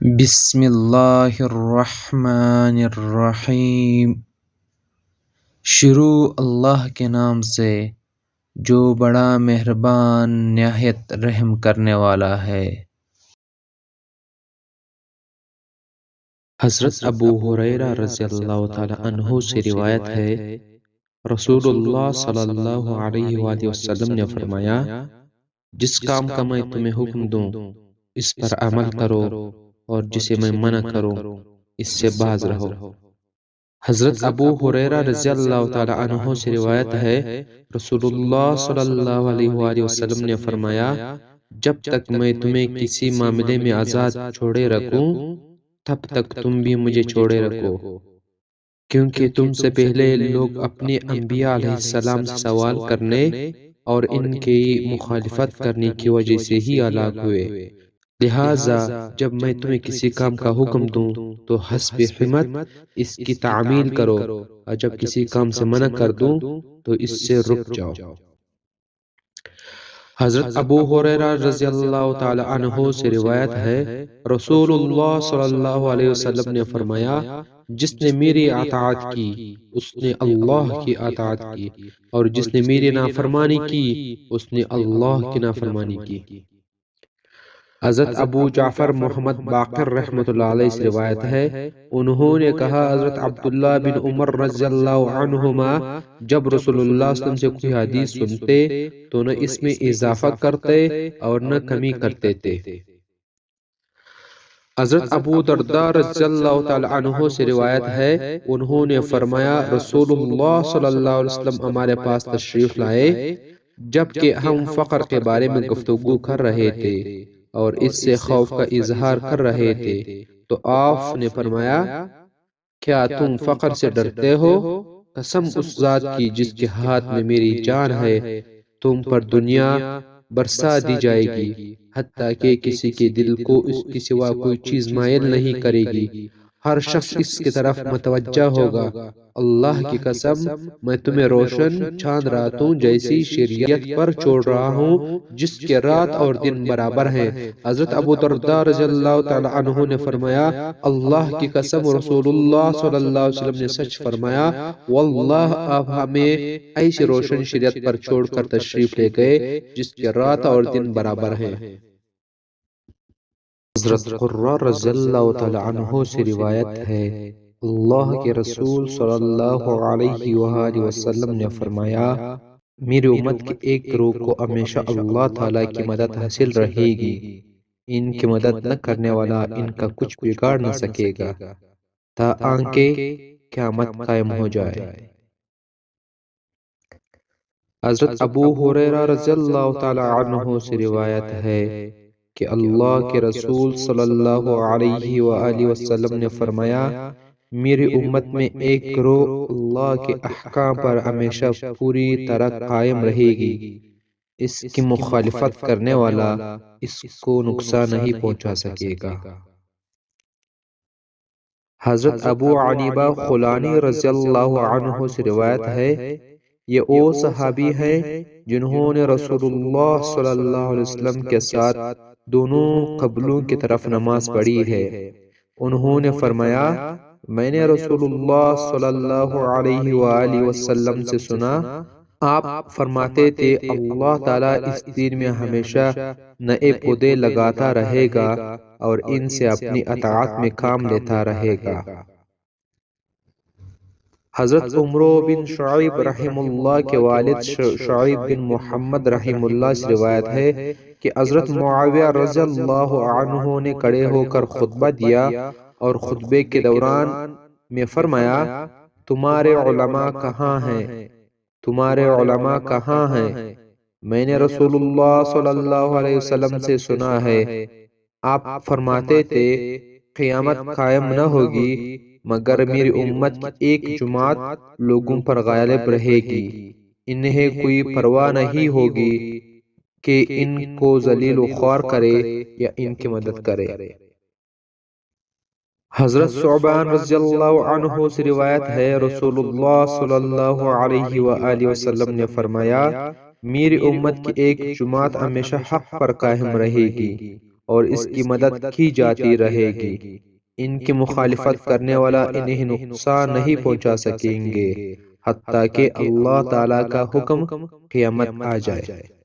بسم اللہ الرحمن الرحیم۔ شروع اللہ کے نام سے جو بڑا مہربان نہایت رحم کرنے والا ہے۔ حضرت ابو ہریرہ رضی اللہ تعالی عنہ سے روایت ہے، رسول اللہ صلی اللہ علیہ وآلہ وسلم نے فرمایا، جس کام کا میں تمہیں حکم دوں اس پر عمل کرو، اور جسے میں منع کروں اس سے باز رہو۔ حضرت ابو ہریرہ رضی اللہ تعالی عنہ سے روایت ہے، رسول اللہ صلی اللہ علیہ وآلہ وسلم نے فرمایا، جب تک میں تمہیں کسی معاملے میں آزاد چھوڑے رکھوں تب تک تم بھی مجھے چھوڑے رکھو، کیونکہ تم سے پہلے لوگ اپنے انبیاء علیہ السلام سے سوال کرنے اور ان کی مخالفت کرنے کی وجہ سے ہی ہلاک ہوئے۔ لہٰذا جب میں تمہیں کسی کام کا حکم دوں تو حسب ہمت اس کی تعمیل کرو، اور جب کسی کام سے منع کر دوں تو اس سے رک جاؤ۔ حضرت ابو ہریرہ رضی اللہ تعالی عنہ سے روایت ہے، رسول اللہ صلی اللہ علیہ وسلم نے فرمایا، جس نے میری اطاعت کی اس نے اللہ کی اطاعت کی، اور جس نے میری نافرمانی کی اس نے اللہ کی نافرمانی کی۔ حضرت ابو جعفر محمد باقر رحمۃ اللہ علیہ سے روایت ہے، انہوں نے کہا، حضرت عبداللہ بن عمر رضی اللہ عنہما جب رسول اللہ صلی اللہ علیہ وسلم سے کوئی حدیث سنتے تو نہ اس میں اضافہ کرتے اور نہ کمی کرتے تھے۔ حضرت ابو درداء رضی اللہ تعالی عنہ سے روایت ہے، انہوں نے فرمایا، رسول اللہ صلی اللہ علیہ وسلم ہمارے پاس تشریف لائے جبکہ ہم فقر کے بارے میں گفتگو کر رہے تھے اور اس سے خوف کا اظہار کر رہے تھے، تو آپ نے فرمایا، کیا تم فقر سے ڈرتے ہو؟ قسم اس ذات کی جس کے ہاتھ میں میری جان ہے، تم پر دنیا برسا دی جائے گی حتیٰ کہ کسی کے دل کو اس کے سوا کوئی چیز مائل نہیں کرے گی، ہر شخص اس کی طرف متوجہ ہوگا۔ اللہ کی قسم میں تمہیں روشن چاند راتوں جیسی شریعت پر چھوڑ رہا ہوں جس کے رات اور دن برابر ہیں۔ حضرت ابو درداء رضی اللہ تعالی عنہ نے فرمایا، اللہ کی قسم رسول اللہ صلی اللہ علیہ وسلم نے سچ فرمایا، واللہ آپ ہمیں ایسی روشن شریعت پر چھوڑ کر تشریف لے گئے جس کے رات اور دن برابر ہیں۔ حضرت قرہ رضی اللہ تعالی عنہ سے روایت ہے، اللہ کے رسول صلی اللہ علیہ وآلہ وسلم نے فرمایا، میری امت کے ایک گروہ کو ہمیشہ اللہ تعالیٰ کی مدد حاصل رہے گی، ان کی مدد نہ کرنے والا ان کا کچھ بگاڑ نہ سکے گا تاکہ قیامت قائم ہو جائے۔ حضرت ابو ہریرہ رضی اللہ تعالی عنہ سے روایت ہے کہ اللہ کے رسول صلی اللہ علیہ وآلہ وسلم نے فرمایا، میری امت میں ایک گروہ اللہ کے احکام پر ہمیشہ پوری طرح قائم رہے گی، اس کی مخالفت کرنے والا اس کو نقصان نہیں پہنچا سکے گا۔ حضرت ابو عنیبہ خولانی رضی اللہ عنہ سے روایت ہے، یہ وہ صحابی ہیں جنہوں نے رسول اللہ صلی اللہ علیہ وسلم کے ساتھ دونوں قبلوں کی طرف نماز پڑھی ہے۔ انہوں نے فرمایا، میں نے رسول اللہ صلی اللہ علیہ وآلہ وسلم سے سنا، آپ فرماتے تھے، اللہ تعالیٰ اس دین میں ہمیشہ نئے پودے لگاتا رہے گا اور ان سے اپنی اطاعت میں کام لیتا رہے گا۔ حضرت عمرو بن شعیب رحم اللہ کے والد شعیب بن محمد رحم اللہ سے روایت ہے کہ حضرت معاویہ رضی اللہ عنہ نے کھڑے ہو کر خطبہ دیا اور خطبے کے دوران میں فرمایا، تمہارے علماء کہاں ہیں؟ تمہارے علماء کہاں ہیں؟ میں نے رسول اللہ صلی اللہ علیہ وسلم سے سنا ہے، آپ فرماتے تھے، قیامت قائم نہ ہوگی مگر میری امت کی ایک جماعت لوگوں پر غالب رہے گی، انہیں کوئی پرواہ نہیں ہوگی کہ ان کو ذلیل و خوار کرے یا ان کی مدد کرے۔ حضرت ثعبان رضی اللہ عنہ سے روایت ہے، رسول اللہ صلی اللہ علیہ وآلہ وسلم نے فرمایا، میری امت کی ایک جماعت ہمیشہ حق پر قائم رہے گی اور اس کی مدد کی جاتی رہے گی۔ ان کی مخالفت کرنے والا انہیں نقصان نہیں پہنچا سکیں گے حتیٰ کہ اللہ تعالیٰ کا حکم قیامت آ جائے۔